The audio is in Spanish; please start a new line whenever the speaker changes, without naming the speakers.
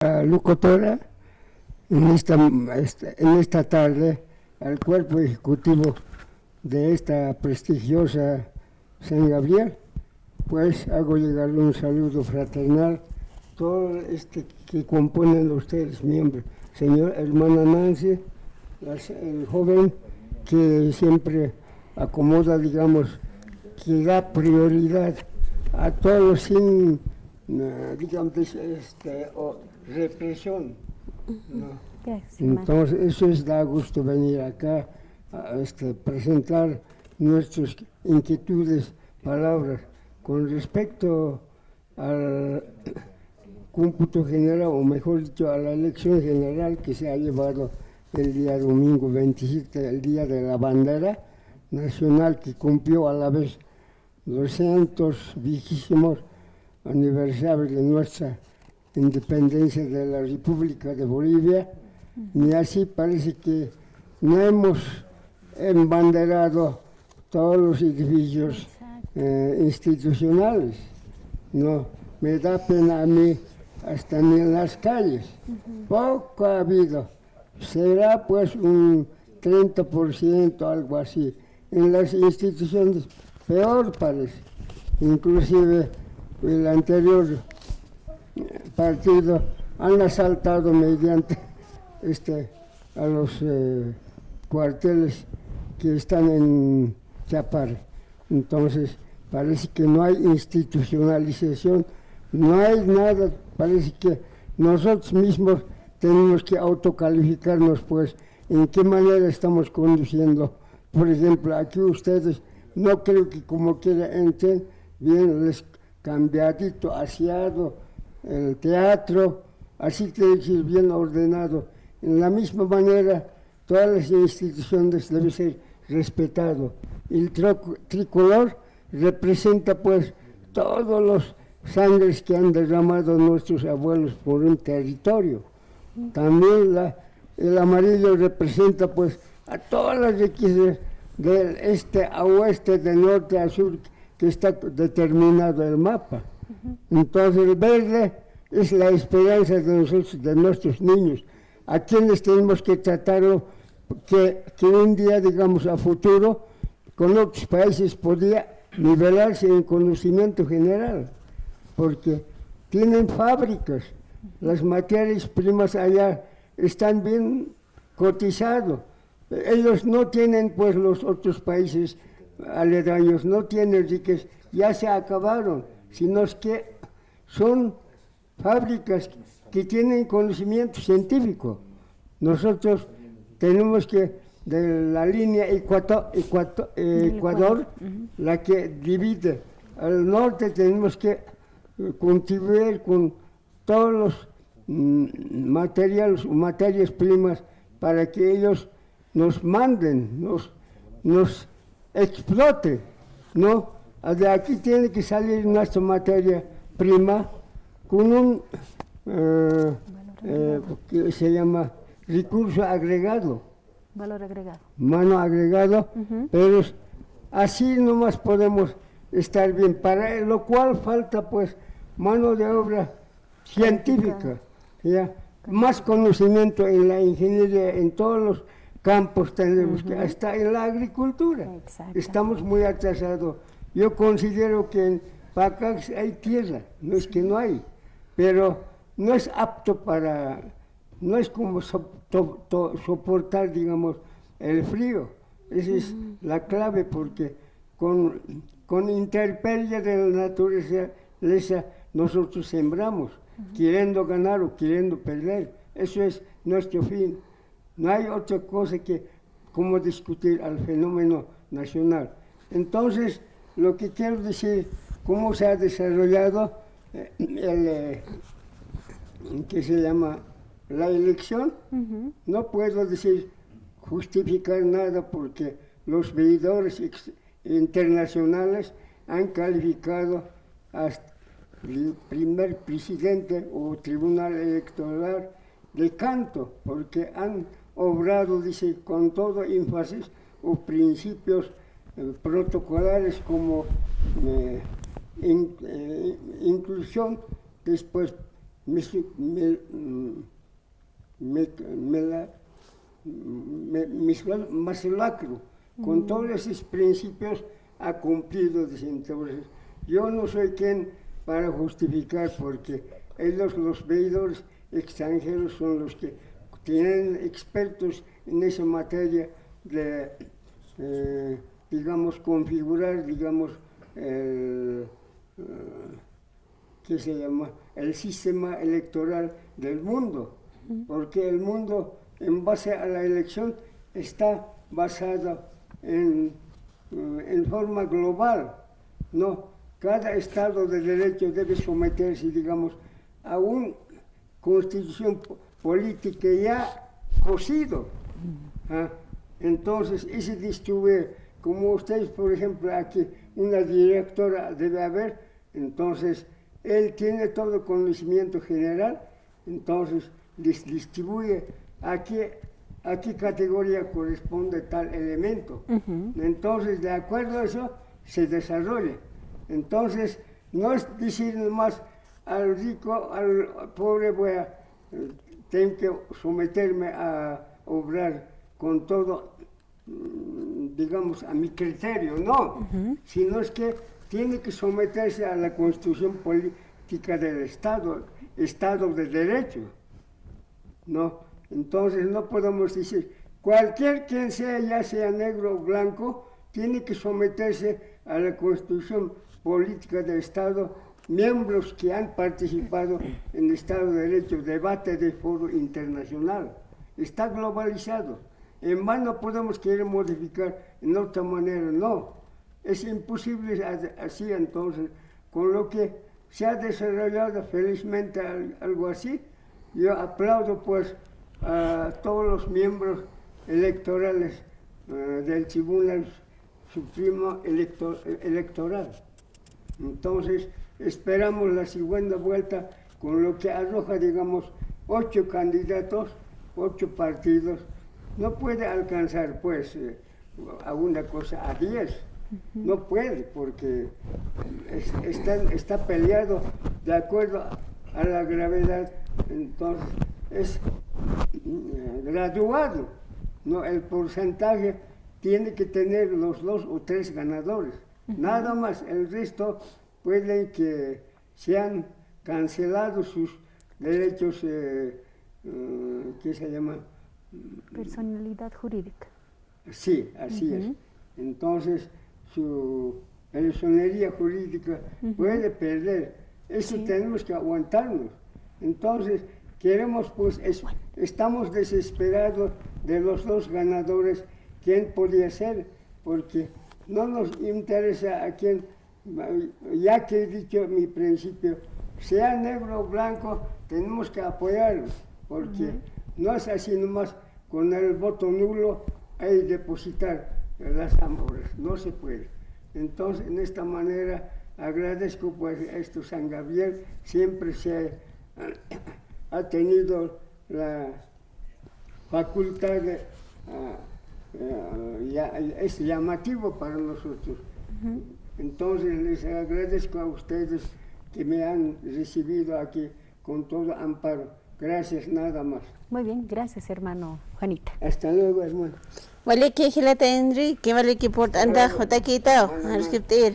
Locutora en esta tarde al cuerpo ejecutivo de esta prestigiosa San Gabriel, pues hago llegar un saludo fraternal, todo que componen ustedes miembros, señor hermana Nancy, el joven que siempre acomoda, digamos, que da prioridad a todos sin, digamos, represión, ¿no? Entonces eso da gusto venir acá a presentar nuestras inquietudes, palabras con respecto al cómputo general, o mejor dicho, a la elección general que se ha llevado el día domingo 27, el día de la bandera nacional, que cumplió a la vez 220 aniversario de nuestra independencia de la República de Bolivia, ni así parece que no hemos embanderado todos los edificios institucionales. No, me da pena a mí, hasta ni en las calles. Poco ha habido, será pues un 30%, algo así. En las instituciones peor parece, inclusive el anterior partido han asaltado mediante a los cuarteles que están en Chapare. Entonces parece que no hay institucionalización, no hay nada, parece que nosotros mismos tenemos que autocalificarnos, pues, en qué manera estamos conduciendo. Por ejemplo, aquí ustedes, no creo que como quiera entren bien, les cambiadito, aseado, el teatro, así que es bien ordenado. En la misma manera, todas las instituciones deben ser respetadas. El tricolor representa pues todos los sangres que han derramado nuestros abuelos por un territorio. También el amarillo representa pues a todas las riquezas del este a oeste, del norte a sur, que está determinado el mapa. Entonces el verde es la esperanza de nosotros, de nuestros niños, a quienes tenemos que tratarlo, que un día, digamos, a futuro, con otros países podría nivelarse en conocimiento general, porque tienen fábricas, las materias primas allá están bien cotizadas. Ellos no tienen, pues los otros países aledaños, no tienen riquezas, ya se acabaron, sino que son fábricas que tienen conocimiento científico. Nosotros tenemos que, de la línea Ecuador, la que divide al norte, tenemos que contribuir con todos los materias primas para que ellos nos manden, nos explote, ¿no? De aquí tiene que salir nuestra materia prima con un que se llama recurso agregado.
Valor agregado.
Mano agregado, pero así nomás podemos estar bien, para lo cual falta pues mano de obra científica, ¿ya? Más conocimiento en la ingeniería, en todos los campos tenemos que, hasta en la agricultura. Estamos muy atrasados. Yo considero que en Pacax hay tierra, no es que no hay, pero no es apto para, no es como soportar, digamos, el frío. Esa es la clave, porque con intemperie de la naturaleza nosotros sembramos, queriendo ganar o queriendo perder. Eso es nuestro fin. No hay otra cosa que como discutir al fenómeno nacional. Entonces, lo que quiero decir, cómo se ha desarrollado que se llama la elección, no puedo decir, justificar nada, porque los veedores internacionales han calificado hasta el primer presidente o tribunal electoral de canto, porque han obrado, dice, con todo énfasis o principios protocolares como inclusión, después más lacro, con todos esos principios ha cumplido. Entonces, yo no soy quien para justificar, porque ellos, los veedores extranjeros, son los que tienen expertos en esa materia de, digamos, configurar, digamos, ¿qué se llama? El sistema electoral del mundo, porque el mundo, en base a la elección, está basado en forma global, ¿no? Cada Estado de Derecho debe someterse, digamos, a una constitución política ya cocido. ¿Ah? Entonces, ese distribuir, como ustedes, por ejemplo, aquí una directora debe haber, entonces, él tiene todo conocimiento general, entonces distribuye a qué categoría corresponde tal elemento. Entonces, de acuerdo a eso, se desarrolla. Entonces, no es decir nomás al rico, al pobre, tengo que someterme a obrar con todo, digamos, a mi criterio, no, sino es que tiene que someterse a la constitución política del Estado de Derecho, ¿no? Entonces no podemos decir, cualquier quien sea, ya sea negro o blanco, tiene que someterse a la constitución política del Estado, miembros que han participado en el Estado de Derecho, debate de foro internacional. Está globalizado. En vano podemos querer modificar en otra manera, no. Es imposible así. Entonces, con lo que se ha desarrollado felizmente algo así, yo aplaudo pues a todos los miembros electorales del Tribunal Supremo Electoral. Entonces, esperamos la segunda vuelta, con lo que arroja, digamos, 8 candidatos, 8 partidos. No puede alcanzar, pues, a una cosa, a 10. No puede, porque está peleado de acuerdo a la gravedad. Entonces, es graduado, ¿no? El porcentaje tiene que tener los 2 o 3 ganadores. Nada más, el resto pueden que sean cancelados sus derechos, ¿qué se llama?
Personalidad jurídica.
Sí, así es. Entonces, su personería jurídica puede perder. Eso tenemos que aguantarnos. Entonces, queremos, pues, estamos desesperados de los 2 ganadores, quién podría ser, porque no nos interesa a quién, ya que he dicho en mi principio, sea negro o blanco, tenemos que apoyarlo, porque no es así nomás con el voto nulo hay depositar las amoras, no se puede. Entonces, en esta manera, agradezco pues a esto San Gabriel, siempre ha tenido la facultad de, es llamativo para nosotros. Entonces, les agradezco a ustedes que me han recibido aquí con todo amparo. Gracias, nada más.
Muy bien, gracias, hermano Juanita.
Hasta luego, hermano.
Vale que Enrique, vale que por anda, jota kita,